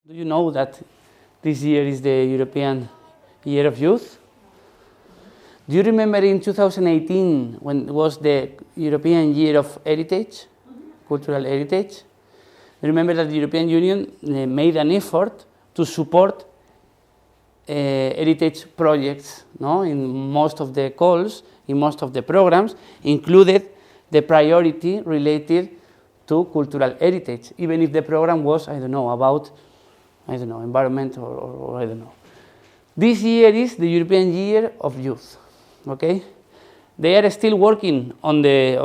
Do you know that this year is the European Year of Youth? Do you remember in 2018 when it was the European Year of Heritage, Cultural Heritage? Remember that the European Union made an effort to support heritage projects, no? In most of the calls, in most of the programs, included the priority related to cultural heritage, even if the program was, I don't know, about, I don't know, environment or I don't know. This year is the European Year of Youth, okay? They are still working on detail,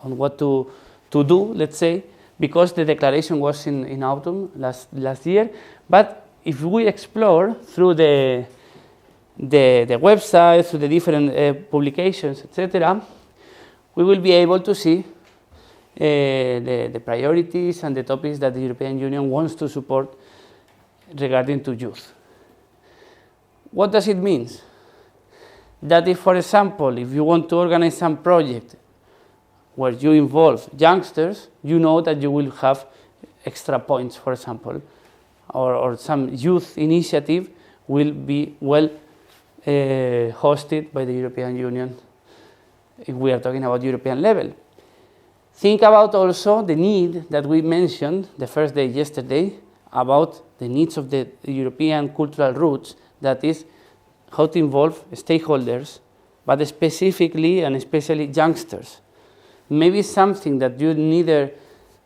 on what to do, let's say, because the declaration was in autumn last year. But if we explore through the website, through the different publications, etc., we will be able to see the priorities and the topics that the European Union wants to support regarding to youth. What does it mean? That if, for example, if you want to organize some project where you involve youngsters, you know that you will have extra points, for example, or some youth initiative will be well hosted by the European Union if we are talking about European level. Think about also the need that we mentioned the first day yesterday about the needs of the European cultural roots, that is how to involve stakeholders, but specifically and especially youngsters. Maybe something that you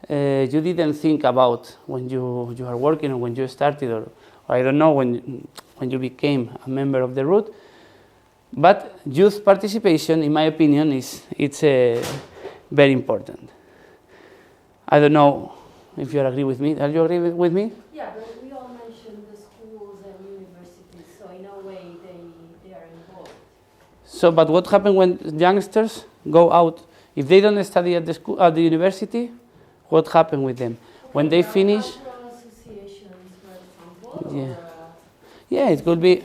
didn't think about when you are working or when you started, or I don't know, when you became a member of the root. But youth participation, in my opinion, it's very important. I don't know if you agree with me. Are you agree with me? Yeah, but we all mentioned the schools and universities, so in a way they are involved. So, but what happens when youngsters go out? If they don't study at the school, at the university, what happens with them? When they finish? Cultural associations, for example, Yeah. Yeah, it could be,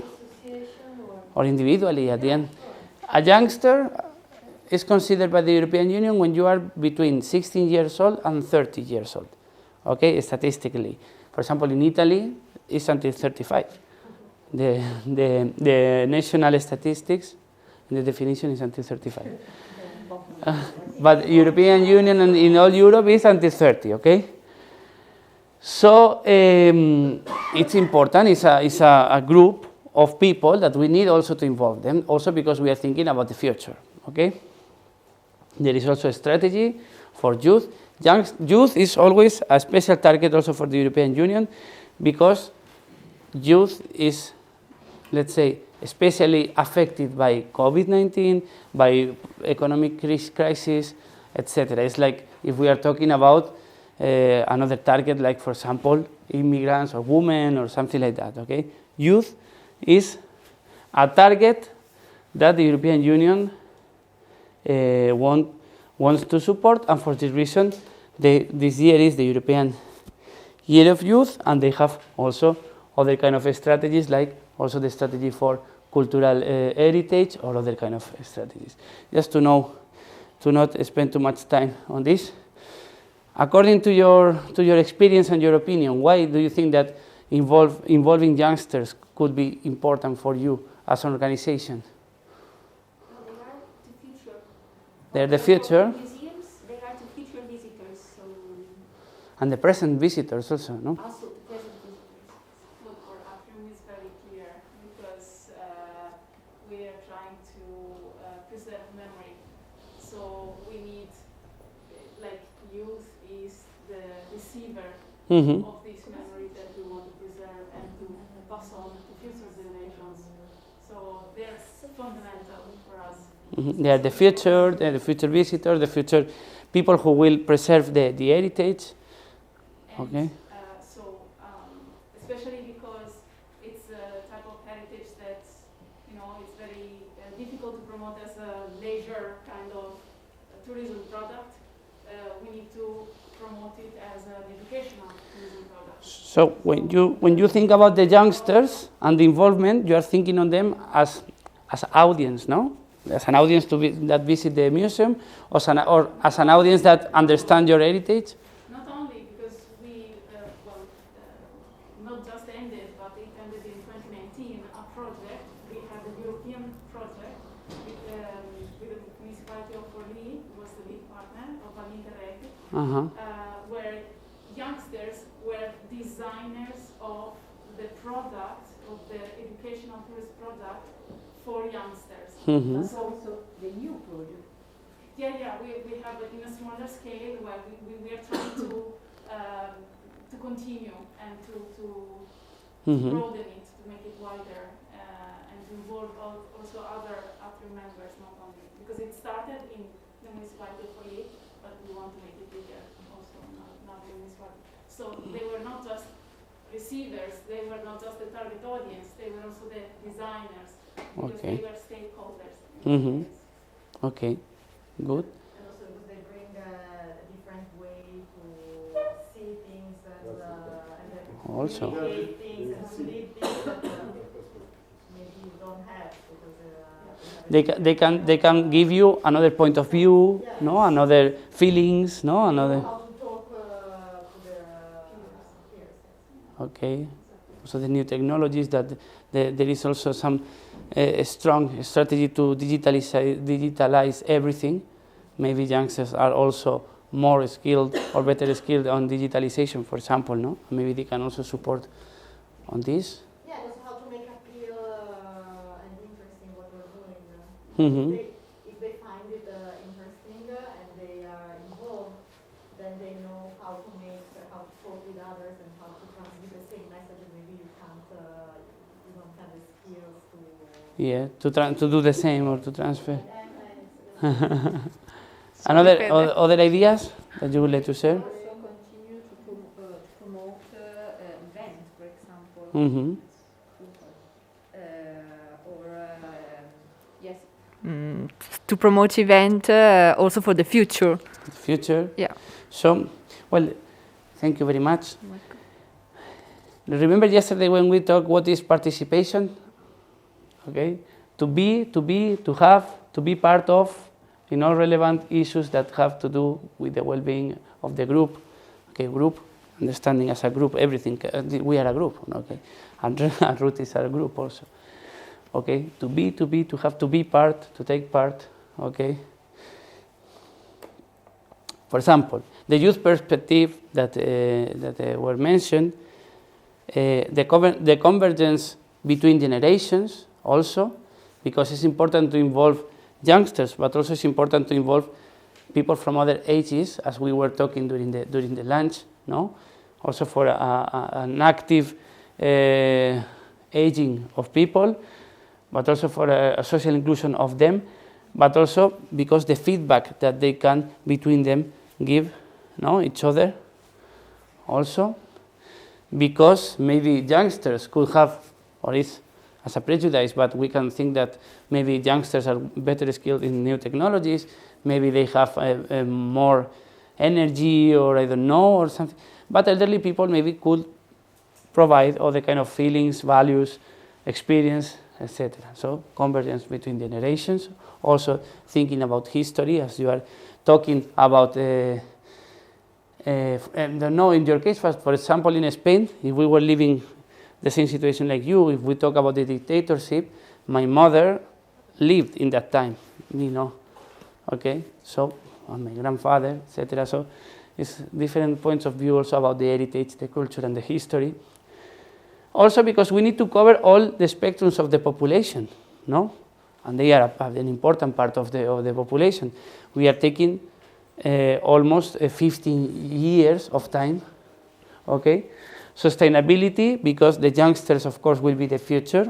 or individually at the end. A youngster is considered by the European Union when you are between 16 years old and 30 years old, okay, statistically. For example, in Italy, it's until 35. The national statistics, the definition is until 35. But European Union and in all Europe is until 30, okay? So it's important, it's a group of people that we need also to involve them, also because we are thinking about the future, okay? There is also a strategy for youth. Youth is always a special target also for the European Union, because youth is, let's say, especially affected by COVID-19, by economic crisis, etc. It's like if we are talking about another target, like, for example, immigrants or women or something like that, okay? Youth is a target that the European Union wants to support, and for this reason, this year is the European Year of Youth, and they have also other kind of strategies, like also the strategy for cultural heritage or other kind of strategies. Just to know, to not spend too much time on this. According to your experience and your opinion, why do you think that involving youngsters could be important for you as an organization? Well, they are the future. They're the future. Museums, they are the future visitors. So And the present visitors also, no? also the present visitors. Look, our ATRIUM is very clear, because we are trying to preserve memory. So we need, like, youth is the receiver of this memory that we want to preserve and to pass on to future generations. So they're fundamental for us. They are the future visitors, the future people who will preserve the heritage. And, Okay. Especially because it's a type of heritage that, it's very difficult to promote as a leisure kind of tourism product. We need to promote it as an educational tourism product. So when you think about the youngsters and the involvement, you are thinking on them as audience, no? As an audience that visit the museum, or as an audience that understand your heritage. Not only because we, project. We had a European project with the municipality of Forlì, who was the lead partner of an Interreg, where youngsters were designers of the product, of the educational tourist product for youngsters. So the new project. Yeah, we have it in a smaller scale where we are trying to continue and to broaden it, to make it wider, and to involve also other ATRIUM members, not only, because it started in the municipality of Forlì, but we want to make it bigger also now the municipality. So they were not just receivers, they were not just the target audience, they were also the designers, because they were stakeholders. Okay, good. And also because they bring a different way to see things and Also. communicate things and to lead things that maybe you don't have because They can give you another point of view, no, another feelings, no, another. how to talk to their peers. Okay. So the new technologies that there is also some strong strategy to digitalize everything. Maybe youngsters are also more skilled or better skilled on digitalization, for example, no? Maybe they can also support on this. Yeah, and also how to make appeal and interesting what we're doing. If they find it interesting and they are involved, then they know how to how to talk with others and how to transmit the same message. Maybe you can't, you don't have the skills to. Yeah, to do the same or to transfer. Other ideas that you would like to share? Also continue to promote events, for example. To promote event also for the future. Future? Yeah. So, well, thank you very much. Remember yesterday when we talked what is participation? Okay, to be, to have, to be part of in all relevant issues that have to do with the well-being of the group. Okay, group, understanding as a group, everything. We are a group, okay, and Ruth is a group also. Okay, to be, to have, to be part, to take part. Okay. For example, the youth perspective that were mentioned, the convergence between generations also, because it's important to involve youngsters, but also it's important to involve people from other ages, as we were talking during the lunch, no? Also for an active aging of people, but also for a social inclusion of them, but also because the feedback that they can between them give, no, each other. Also, because maybe youngsters could have, or is as a prejudice, but we can think that maybe youngsters are better skilled in new technologies, maybe they have more energy, or I don't know, or something. But elderly people maybe could provide all the kind of feelings, values, experience, etc. So convergence between generations. Also thinking about history, as you are talking about. No, in your case, for example, in Spain, if we were living the same situation like you, if we talk about the dictatorship, my mother lived in that time, you know. Okay, so my grandfather, etc. So it's different points of view also about the heritage, the culture, and the history. Also because we need to cover all the spectrums of the population, no? And they are an important part of the population. We are taking almost 15 years of time, okay? Sustainability, because the youngsters, of course, will be the future,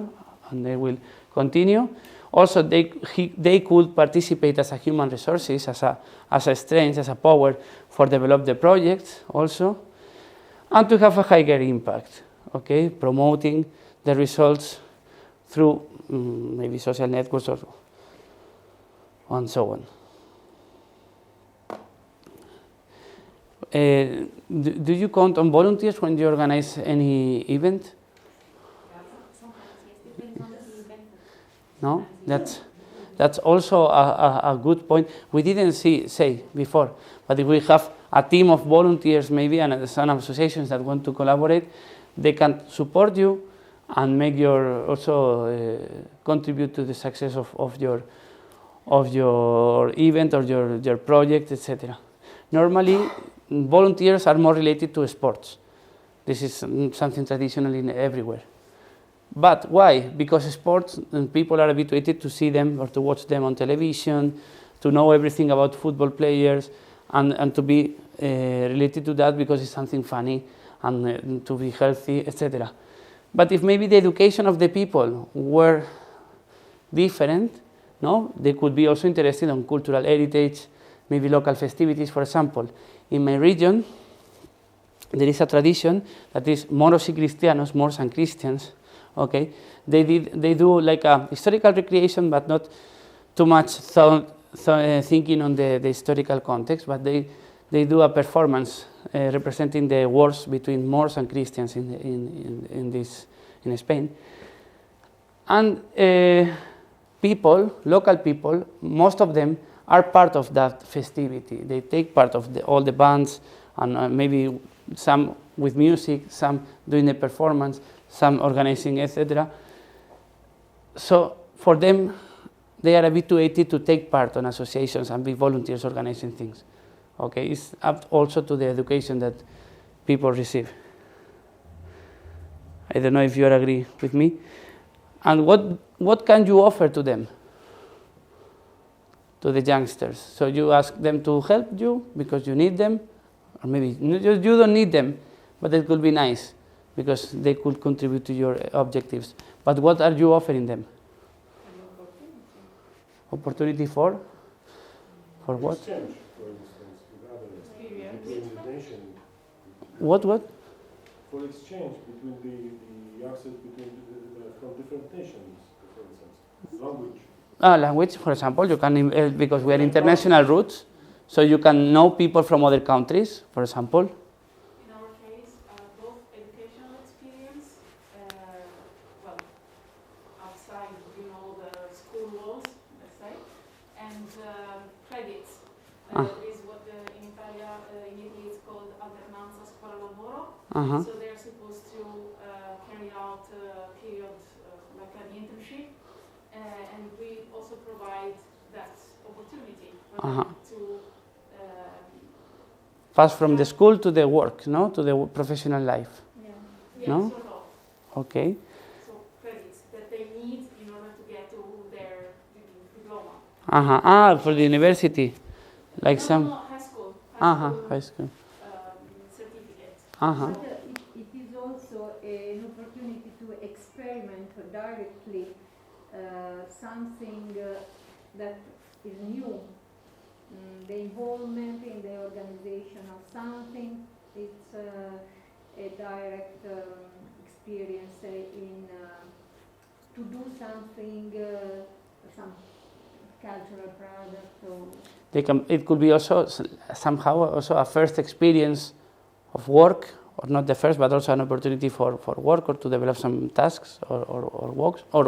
and they will continue. Also, they could participate as a human resources, as a strength, as a power for develop the projects also, and to have a higher impact, okay? Promoting the results through maybe social networks or and so on. Do you count on volunteers when you organize any event? No, that's also a good point. We didn't say before, but if we have a team of volunteers maybe and some associations that want to collaborate, they can support you and make your also contribute to the success of your event or your project, etc. Normally, volunteers are more related to sports. This is something traditional in everywhere. But why? Because sports, people are habituated to see them or to watch them on television, to know everything about football players, and to be related to that because it's something funny and to be healthy, etc. But if maybe the education of the people were different, no, they could be also interested in cultural heritage, maybe local festivities. For example, in my region, there is a tradition that is moros y cristianos, Moors and Christians. Okay, they do like a historical recreation, but not too much thinking on the historical context. But they do a performance representing the wars between Moors and Christians in Spain. And local people, most of them are part of that festivity. They take part of all the bands, and maybe some with music, some doing the performance, some organizing, etc. So for them, they are habituated to take part on associations and be volunteers organizing things. Okay, it's up also to the education that people receive. I don't know if you agree with me. And what can you offer to them, to the youngsters? So you ask them to help you because you need them, or maybe you don't need them, but it could be nice because they could contribute to your objectives. But what are you offering them? Opportunity for what? Exchange, for instance, with others. Between the nation. What? For exchange between the youngsters from different nations, for instance. Language. Language, for example, you can, because we are international roots, so you can know people from other countries, for example. In our case, both educational experience, well, outside, the school walls, let's say, and credits. Is what in Italy it's called alternanza scuola-lavoro. So they're supposed to carry out a period like an internship, and we also provide that opportunity for them to pass from the school to the work, no, to the professional life. Yeah, No? sort of. Okay. So credits that they need in order to get to their diploma. For the university, like No, high school. high school. Certificate. But it is also an opportunity to experiment directly something that is new. The involvement in the organization of something, it's a direct experience in to do something, some cultural product. It could be also somehow also a first experience of work, or not the first, but also an opportunity for work or to develop some tasks or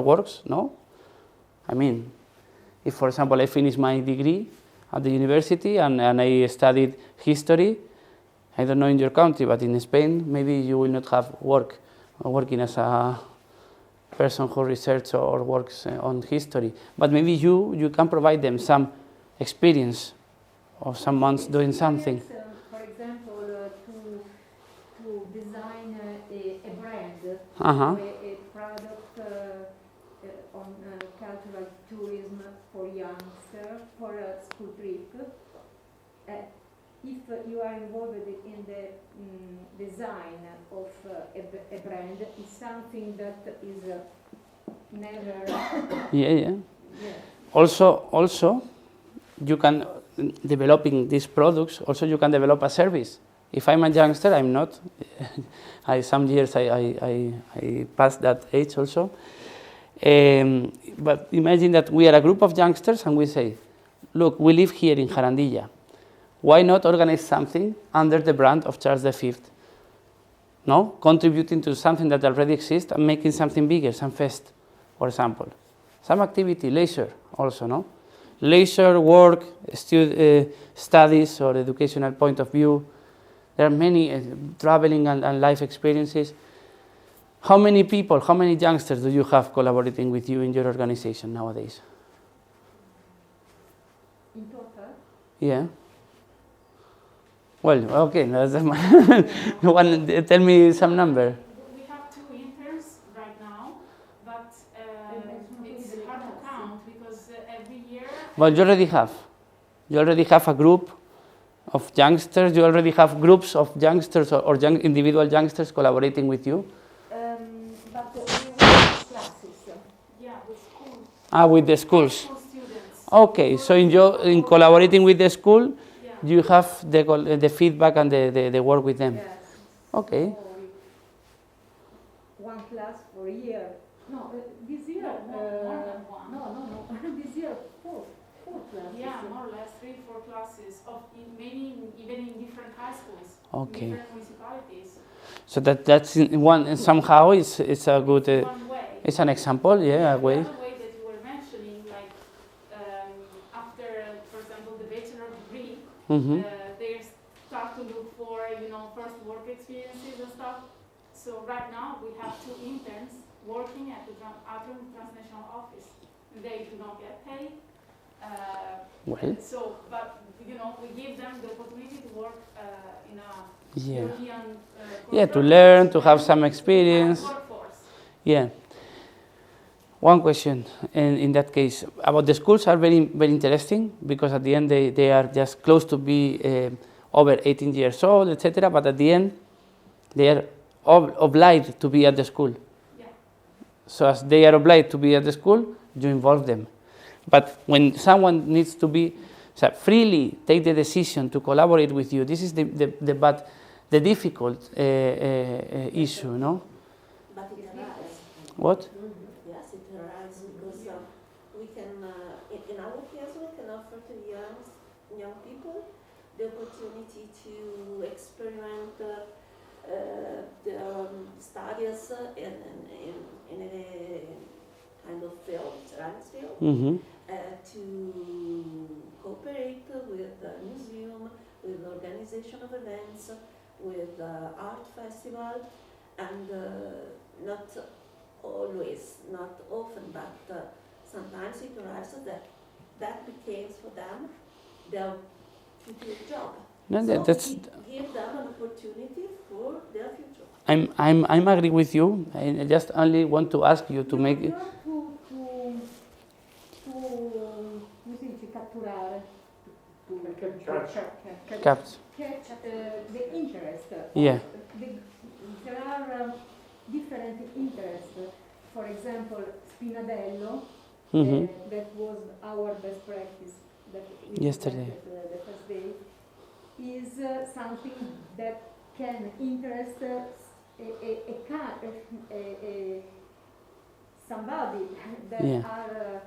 works. No, I mean, if for example I finish my degree at the university and I studied history, I don't know in your country, but in Spain maybe you will not have working as a person who researches or works on history, but maybe you can provide them some experience of some months doing something. For example, to design a brand, a product on cultural tourism for youngsters, for a school trip. If you are involved in the design of a brand, it's something that is never. Yeah. Also, you can developing these products. Also, you can develop a service. If I'm a youngster, I'm not. Some years I passed that age also. But imagine that we are a group of youngsters and we say, look, we live here in Jarandilla. Why not organize something under the brand of Charles V? No? Contributing to something that already exists and making something bigger, some fest, for example. Some activity, leisure also, no? Leisure, work, studies or educational point of view. There are many traveling and life experiences. How many people, how many youngsters do you have collaborating with you in your organization nowadays? In total? Yeah. Well, okay. Tell me some number. We have 2 interns right now, but it's hard to count because every year. Well, you already have. You already have a group of youngsters. You already have groups of youngsters or individual youngsters collaborating with you. But we have classes. Yeah, with schools. With the schools. School students. Okay, so in collaborating with the school, Yeah. you have the feedback and the work with them. Yes. Okay. So one class for a year. No, this year. No, more than one. No. This year, four classes. Yeah, more or less 3-4 classes of many, even in different high schools. Okay. Different municipalities. So that's one somehow it's a good One way. it's an example, yeah, a way. Another way that you were mentioning, like after, for example, the bachelor degree, Mm-hmm. they start to look for, first work experiences and stuff. So right now we have 2 interns working at the ATRIUM transnational office. They do not get paid. Well, So, but we give them the opportunity to work in a yeah, European. yeah, to contract learn, to have and some to experience. have workforce. Yeah. One question in that case about the schools are very very interesting because at the end they are just close to be over 18 years old, etc. But at the end they are obliged to be at the school. Yeah. So as they are obliged to be at the school, you involve them. But when someone needs to be freely take the decision to collaborate with you, this is the difficult issue, no? But it arises. What? Yes, it arises because we can, in our case, we can offer to young people the opportunity to experiment their studies in a kind of field, science field, Mm-hmm. to cooperate with the museum, with the organization of events, with art festival, and not always, not often, but sometimes it arises that becomes for them their future job. No, So that's. we give them an opportunity for their future. I'm agree with you. I just only want to ask you to make. Come si dice, catturare, Catch. catch the interest. Yeah. There are different interests. For example, Spinadello, Mm-hmm. that was our best practice that we Yesterday. presented, the first day, is something that can interest somebody that Yeah. are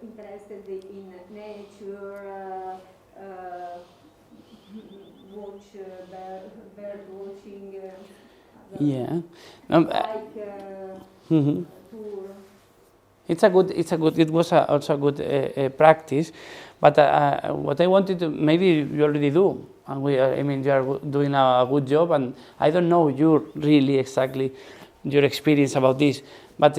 interested in nature, watch bird watching, Yeah. bike Mm-hmm. tour. It was also a good practice, but what I wanted to, maybe you already do, and you are doing a good job, and I don't know you really exactly your experience about this, but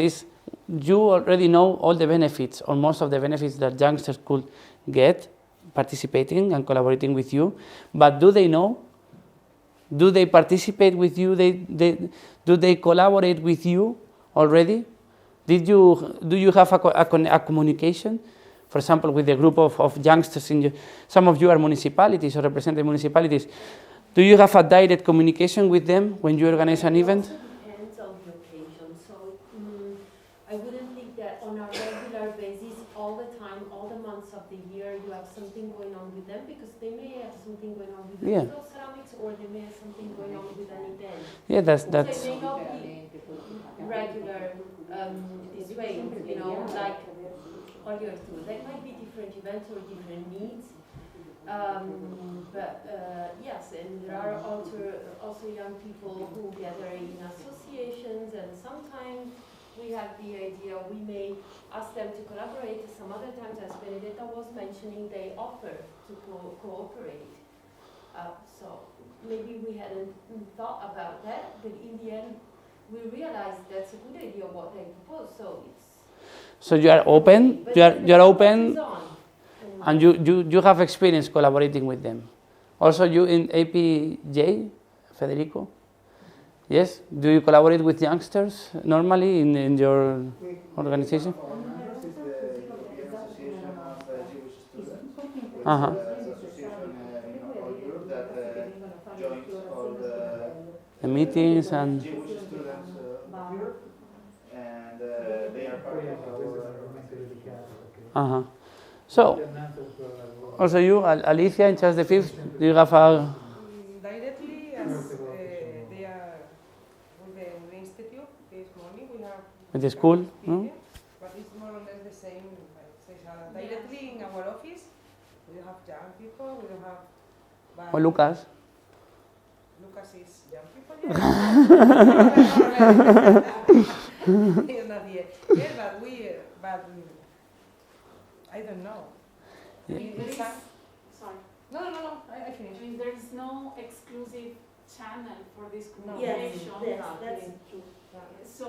you already know all the benefits, or most of the benefits that youngsters could get participating and collaborating with you, but do they know? Do they participate with you? Do they collaborate with you already? Do you have a communication, for example, with the group of youngsters some of you are municipalities or represent the municipalities. Do you have a direct communication with them when you organize an event? It also depends on the occasion. So I wouldn't think that on a regular basis, all the time, all the months of the year, you have something going on with them, because they may have something going on with the Yeah. little ceramics, or they may have something going on with an event. Yeah, that's. So it may not be regular this way, like all your tour. There might be different events or different needs. But yes, and there are also young people who gather in associations, and sometimes we have the idea we may ask them to collaborate. Some other times, as Benedetta was mentioning, they offer to cooperate. So maybe we hadn't thought about that, but in the end, we realized that's a good idea what they propose, so it's. So you are open, But you are the open, is on. and you have experience collaborating with them. Also, you in APJ, Federico? Yes? Do you collaborate with youngsters normally in your organization? Our members is the European Association of Jewish Students, which Uh-huh. is an association in all Europe that joins all The meetings and... Jewish students of Europe, and they are part of our Uh-huh. So, also you, Alicia, in Charles V, do you have a... Directly, as they are with the institute this morning, we have With the school, no? experience, but it's more or less the same. Directly in our office, we don't have young people, we don't have. But Or Lucas? Lucas is young people, yes. Not yet. Yes, but I don't know. Yeah. There is, sorry. No, I I finished. mean, there is no exclusive channel for this No. Yes, communication. that's true. So,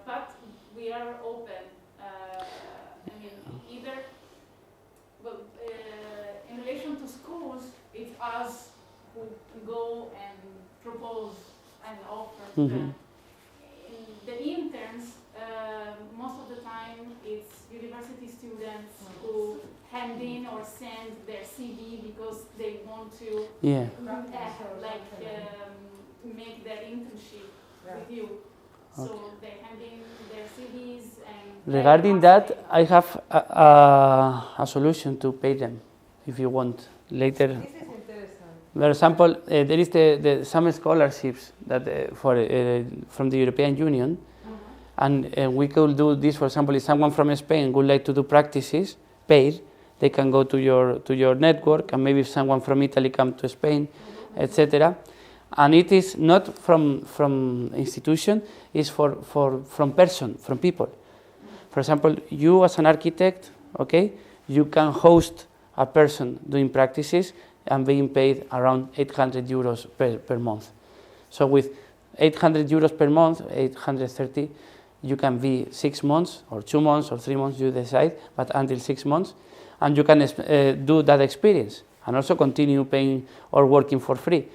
but we are open. I mean, either, well, in relation to schools, it's us who go and propose and offer to Mhm. them. In the interns, most of the time, it's university students who hand in or send their CV because they want to Yeah. make their internship with you. So they hand in their CVs and. Regarding that, I have a solution to pay them, if you want, later. This is interesting. For example, there is some scholarships that from the European Union, and we could do this. For example, if someone from Spain would like to do practices paid, they can go to your network, and maybe if someone from Italy come to Spain, etc. And it is not from institution; it's from people. For example, you as an architect, okay, you can host a person doing practices and being paid around 800 euros per month. So with 800 euros per month, 830, you can be 6 months or 2 months or 3 months, you decide, but until 6 months, and you can do that experience and also continue paying or working for free.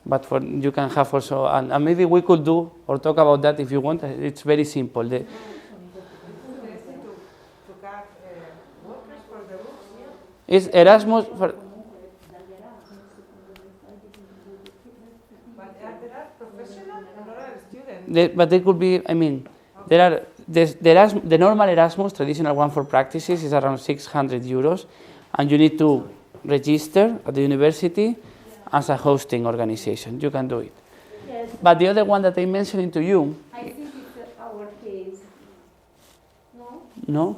But you can have also, and maybe we could do or talk about that if you want. It's very simple. Interesting to get workers for the rooms, yeah. It's Erasmus for. But there are professional and there are students. But they could be. I mean, the normal Erasmus, traditional one for practices, is around 600 euros, and you need to register at the university as a hosting organization. You can do it. Yes, But the other one that I'm mentioning to you, I think it's our case. No? no,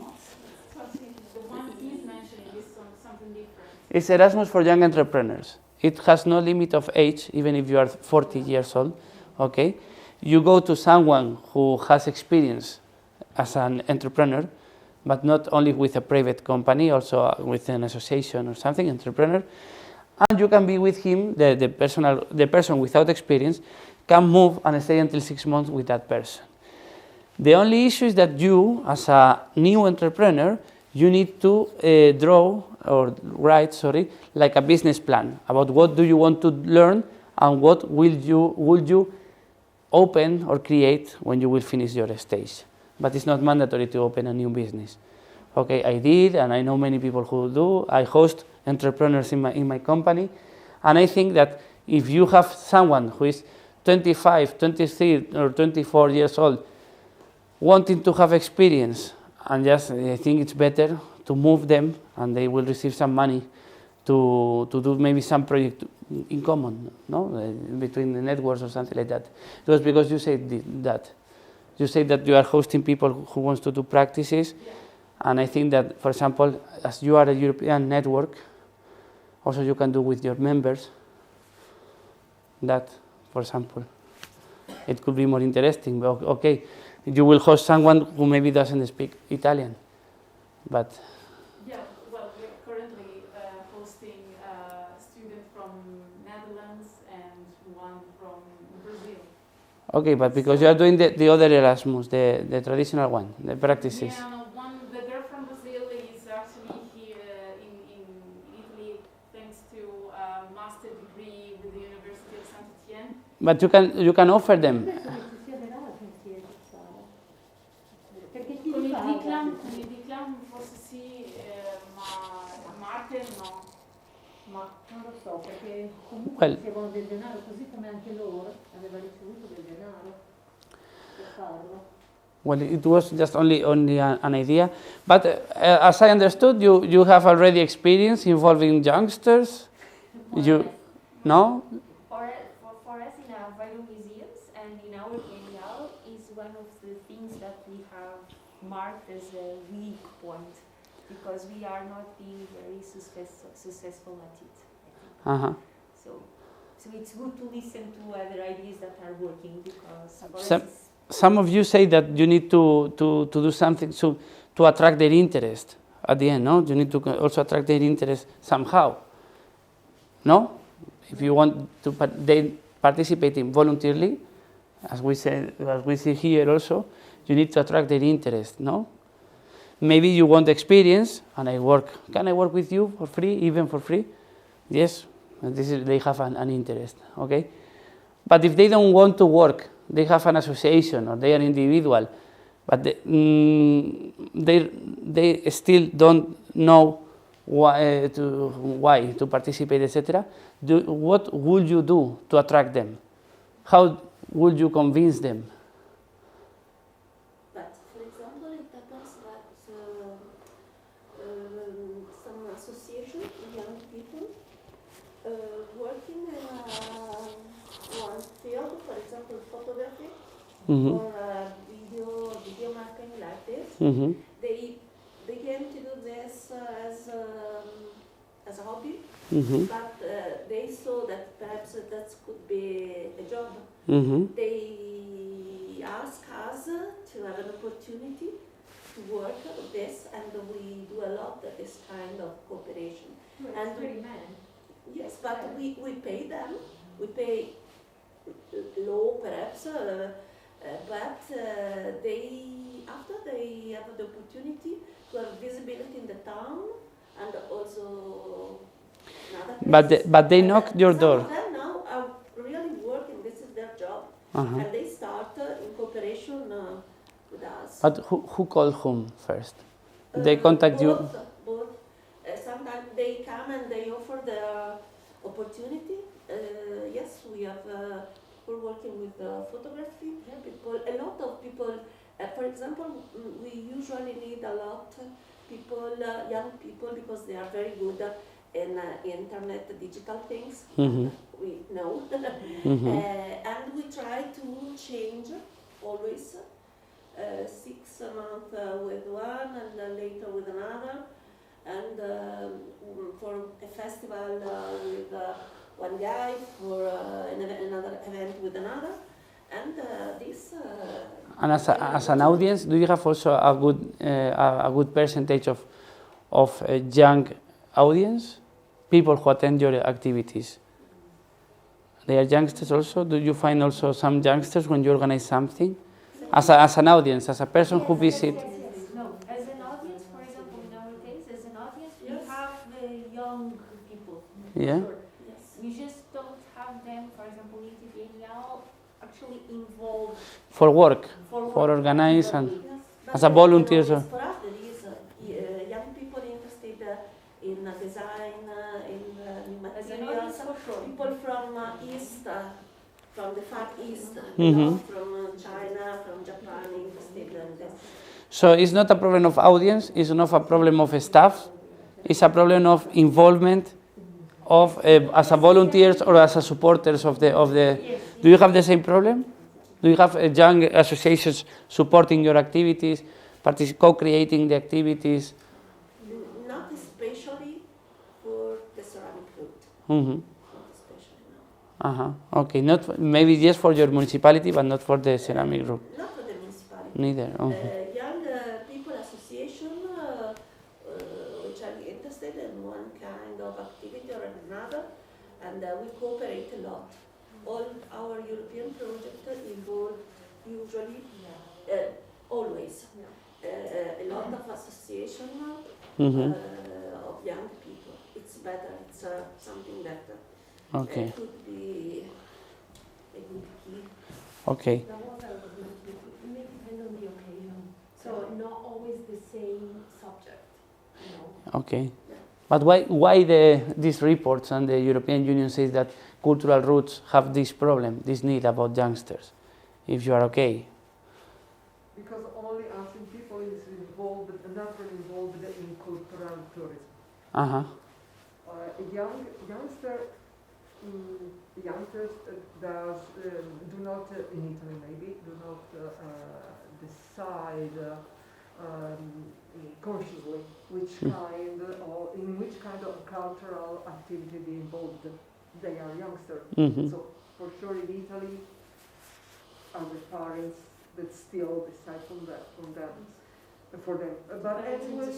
The one he's mentioning is something different. it's Erasmus for young entrepreneurs. It has no limit of age, even if you are 40 years old. Okay, you go to someone who has experience as an entrepreneur, but not only with a private company, also with an association or something, entrepreneur. And you can be with him, the person without experience can move and stay until 6 months with that person. The only issue is that you, as a new entrepreneur, you need to write like a business plan about what do you want to learn and what would you open or create when you will finish your stage. But it's not mandatory to open a new business. Okay, I did, and I know many people who do. I host entrepreneurs in my company, and I think that if you have someone who is 25, 23, or 24 years old, wanting to have experience, and just I think it's better to move them, and they will receive some money to do maybe some project in common, no, between the networks or something like that. It was because you said that. You say that you are hosting people who wants to do practices. Yeah. And I think that, for example, as you are a European network, also you can do with your members that, for example, it could be more interesting. But okay, you will host someone who maybe doesn't speak Italian, but Yeah, well, we're currently hosting a student from Netherlands and one from Brazil. Okay, but because you are doing the other Erasmus, the traditional one, the practices. Yeah, no, the girl from Brazil is actually here in Italy thanks to a master degree with the University of Saint Etienne. But you can offer them. Penso che ci sia l'Erasmus in Sala. Perché chi Con li il paga? Diclam forse sì, ma arte no. Ma non lo so, perché comunque Well, ricevono del denaro, così come anche loro aveva ricevuto del denaro per farlo. Well, it was just only an idea. But as I understood, you have already experience involving youngsters. You, no? For us in our value museums and in our biennial is one of the things that we have marked as a weak point because we are not being very successful at it. Uh-huh. So it's good to listen to other ideas that are working because for Some- us it's Some of you say that you need to do something to attract their interest at the end, no? You need to also attract their interest somehow, no? If you want to they participating voluntarily, as we see here also, you need to attract their interest, no? Maybe you want experience, and can I work with you for free, even for free? Yes, and they have an interest, okay? But if they don't want to work, they have an association or they are individual, but they still don't know why to participate, etc. What would you do to attract them? How would you convince them? But for example, it happens that some association of young people working in one field, for example, photography Mm-hmm. or video mapping like this, Mm-hmm. they began to do this as a hobby, Mm-hmm. but they saw that perhaps that could be a job. Mm-hmm. They ask us to have an opportunity to work with this, and we do a lot of this kind of cooperation. And yes, but we pay them. We pay low perhaps, but after they have the opportunity to have visibility in the town and also in other places. But they knock your Some door. of them now are really working. This is their job, Uh-huh. and they start in cooperation with us. But who called whom first? They contact you. Both. Sometimes they come and they offer the opportunity. Yes, we have. We're working with photography people. A lot of people. For example, we usually need a lot people, young people, because they are very good in internet, digital things. Mm-hmm. We know, Mm-hmm. and we try to change always. 6 months with one, and then later with another, and for a festival with one guy, for another event with another, and this. And as an audience, do you have also a good percentage of young audience, people who attend your activities? They are youngsters also. Do you find also some youngsters when you organize something? As an audience, as a person who visits. no. As an audience, for example, in our case, as an audience, we have young people. Yeah. Sure. Yes. We just don't have them, for example, in the biennial, actually involved For work, for for organize and Yes, but as a volunteer. for us, there is young people interested in design, in new as an materials. audience for sure. People from East, from the Far East, Mhm. from China, from Japan, interested in this. So it's not a problem of audience, it's not a problem of staff, it's a problem of involvement of as a volunteers or as a supporters of the. Do you have the same problem? Do you have young associations supporting your activities, co-creating the activities? Not especially for the ceramic route. Mm-hmm. Not especially, no. Uh-huh. Okay, maybe yes for your municipality, but not for the ceramic group. Not for the municipality. Neither. Young people association which are interested in one kind of activity or another, and we cooperate a lot. all our European projects involve usually, always, a lot of association of young people. It's better, it's something that could be a good key. Okay. That was it may depend on the occasion. So not always the same subject, you know. Okay. But why these reports and the European Union says that cultural roots have this problem, this need about youngsters, if you are okay? Because only ATRIUM people is involved, not really involved in cultural tourism. Youngsters do not, in Italy maybe, do not decide consciously which kind or in which kind of cultural activity they involved. They are youngsters. So for sure in Italy, are the parents that still decide for them. But anyway,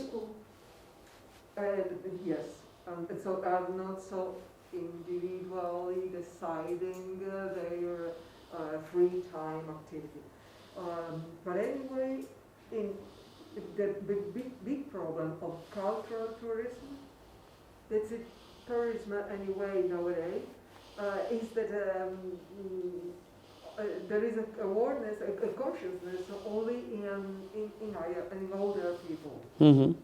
yes, and so are not so individually deciding their free time activity. But anyway, in the big problem of cultural tourism, that's it, tourism anyway nowadays, is that there is a awareness, a consciousness only in older people.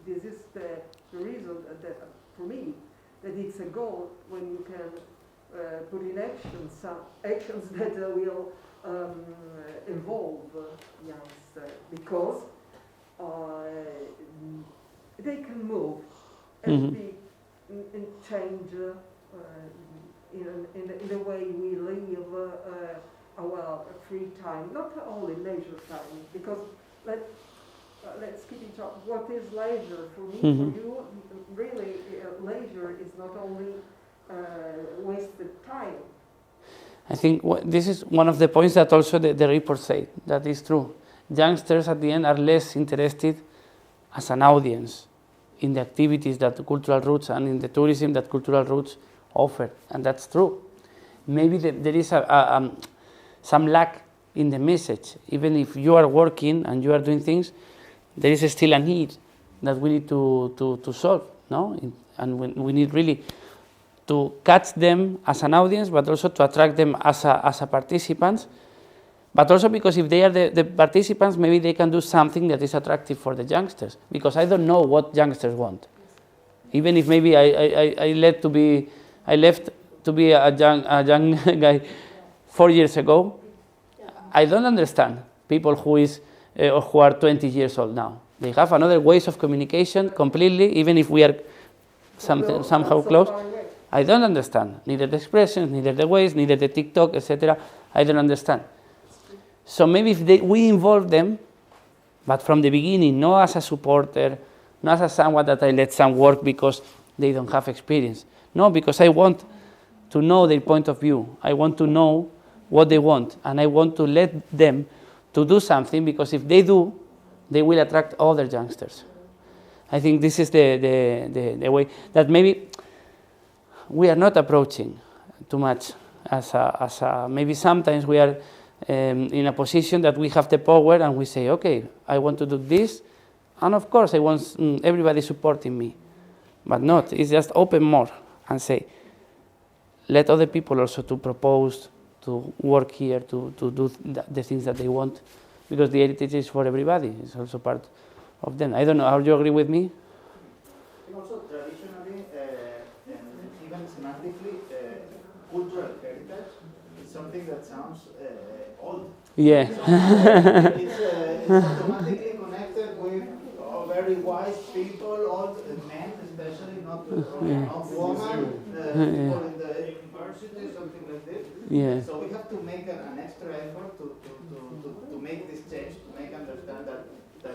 This is the reason that, for me, that it's a goal when you can put in action some actions that will involve youngsters, because they can move and be and change in the way we live our free time, not only leisure time, because let's keep in touch. What is leisure for me, for you? Really, leisure is not only wasted time. I think this is one of the points that also the report said, that is true. Youngsters at the end are less interested as an audience in the activities that the cultural roots and in the tourism that cultural roots offer, and that's true. Maybe there is some lack in the message. Even if you are working and you are doing things, there is still a need that we need to solve, no? And we need really to catch them as an audience, but also to attract them as a participants. But also because if they are the participants, maybe they can do something that is attractive for the youngsters. Because I don't know what youngsters want. Even if maybe I left to be a young guy 4 years ago, I don't understand people who are 20 years old now. They have another ways of communication completely, even if we are somehow close. I don't understand neither the expressions, neither the ways, neither the TikTok, etc. I don't understand. So maybe if we involve them, but from the beginning, not as a supporter, not as someone that I let some work because they don't have experience. No, because I want to know their point of view. I want to know what they want, and I want to let them to do something, because if they do, they will attract other youngsters. I think this is the way that maybe we are not approaching too much maybe sometimes we are in a position that we have the power and we say, okay, I want to do this, and of course I want everybody supporting me, but not. It's just open more and say, let other people also to propose, to work here, to do the things that they want, because the heritage is for everybody. It's also part of them. I don't know, how do you agree with me? And also traditionally, and even semantically, cultural heritage is something that sounds old. Yeah. It's automatically connected with very wise people, old men especially, not women, people in the university, something like this. Yeah. So we have to make an extra effort to make this change, to make understand that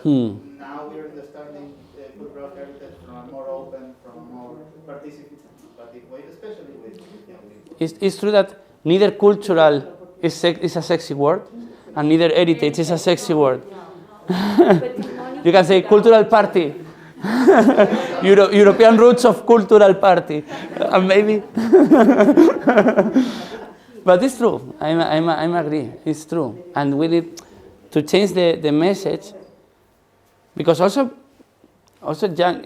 now we're understanding cultural heritage from a more open, from a more participative way, especially with young people. It's true that neither cultural is a sexy word, and neither heritage is a sexy word. You can say cultural party. European roots of cultural party. Maybe. But it's true. I'm agree. It's true, and we need to change the message, because also young,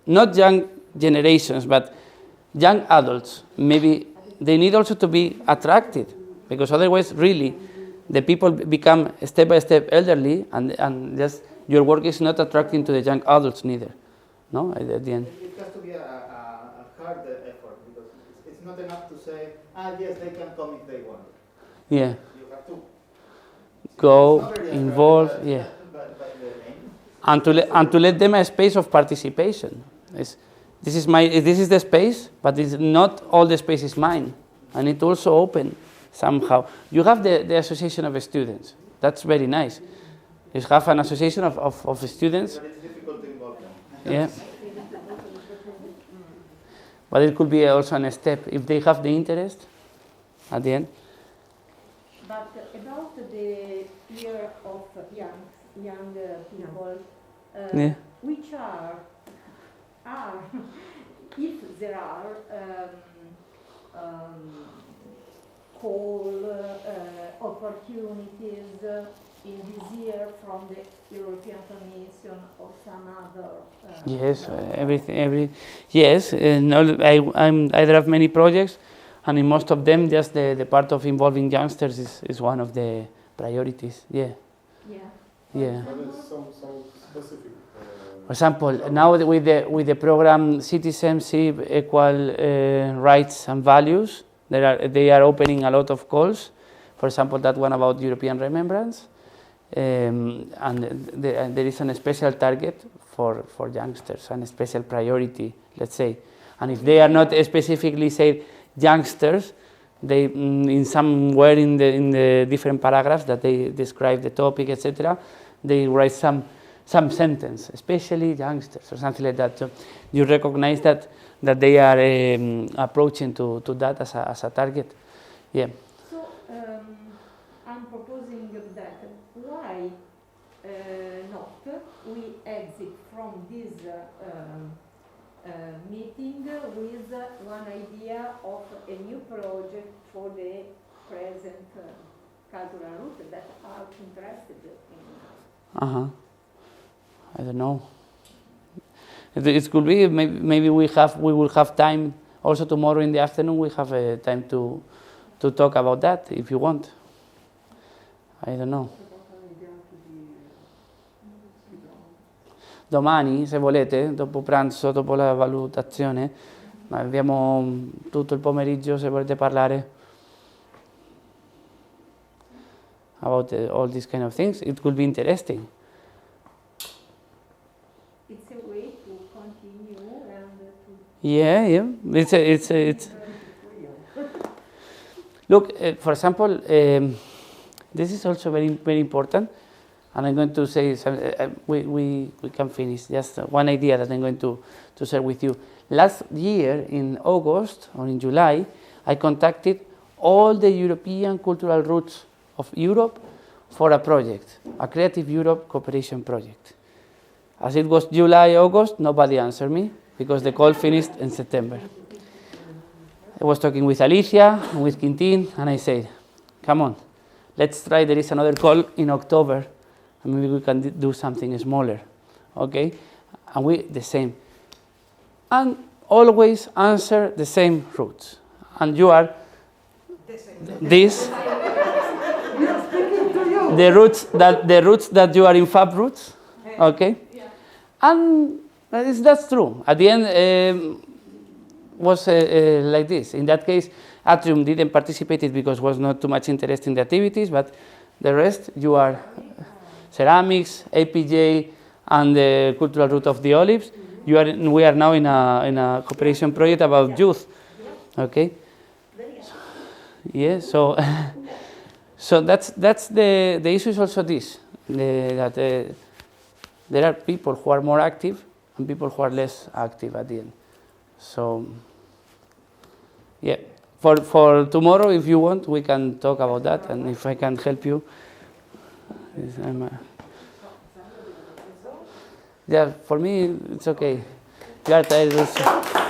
not young generations, but young adults, maybe they need also to be attracted, because otherwise, really, the people become step by step elderly, and just your work is not attracting to the young adults neither. No, at the end. It has to be a hard effort, because it's not enough to say, yes, they can come if they want. Yeah. You have to Go, involve, yeah. And to let them a space of participation. This is the space, but it's not all the space is mine. I need to also open somehow. You have the association of students. That's very nice. You have an association of students. But it's difficult to involve them. Yeah. But it could be also a step if they have the interest at the end. But about the year of young people, Yeah. which are if there are opportunities in this year from the European Commission or some other. Yes, yes. I have many projects, and in most of them, just the part of involving youngsters is one of the priorities. Yeah. Yeah. Yeah. Some specific. For example, now with the program Citizenship, Equal Rights and Values, they are opening a lot of calls. For example, that one about European remembrance, and there is a special target for youngsters and a special priority, let's say. And if they are not specifically say youngsters, they in somewhere in the different paragraphs that they describe the topic, etc., they write some sentence, especially youngsters or something like that. So you recognize that they are approaching to that as a target. Yeah. So I'm proposing that why not we exit from this meeting with one idea of a new project for the present cultural route that are interested in. I don't know. It could be maybe we will have time also tomorrow in the afternoon. We have time to talk about that if you want. I don't know. Domani, se volete, dopo pranzo, dopo la valutazione, abbiamo tutto il pomeriggio se volete parlare about all these kind of things. It could be interesting. It's a way to continue and to. Yeah. It's. Look, for example, this is also very, very important, and I'm going to say we can finish. Just one idea that I'm going to share with you. Last year in August or in July, I contacted all the European cultural routes of Europe for a project, a Creative Europe cooperation project. As it was July, August, nobody answered me because the call finished in September. I was talking with Alicia, with Quintin, and I said, come on, let's try, there is another call in October, and maybe we can do something smaller, okay? And we, the same. And always answer the same routes. And you are this, the routes that you are in Fab routes, okay? And that's true. At the end, was like this. In that case, ATRIUM didn't participate because was not too much interest in the activities, but the rest, you are ceramics, APJ, and the cultural route of the olives. We are now in a cooperation project about youth. Okay. Yeah. So that's the issue is also this that there are people who are more active and people who are less active at the end. So, yeah, for tomorrow, if you want, we can talk about that, and if I can help you, yeah, for me, it's okay. You are tired also.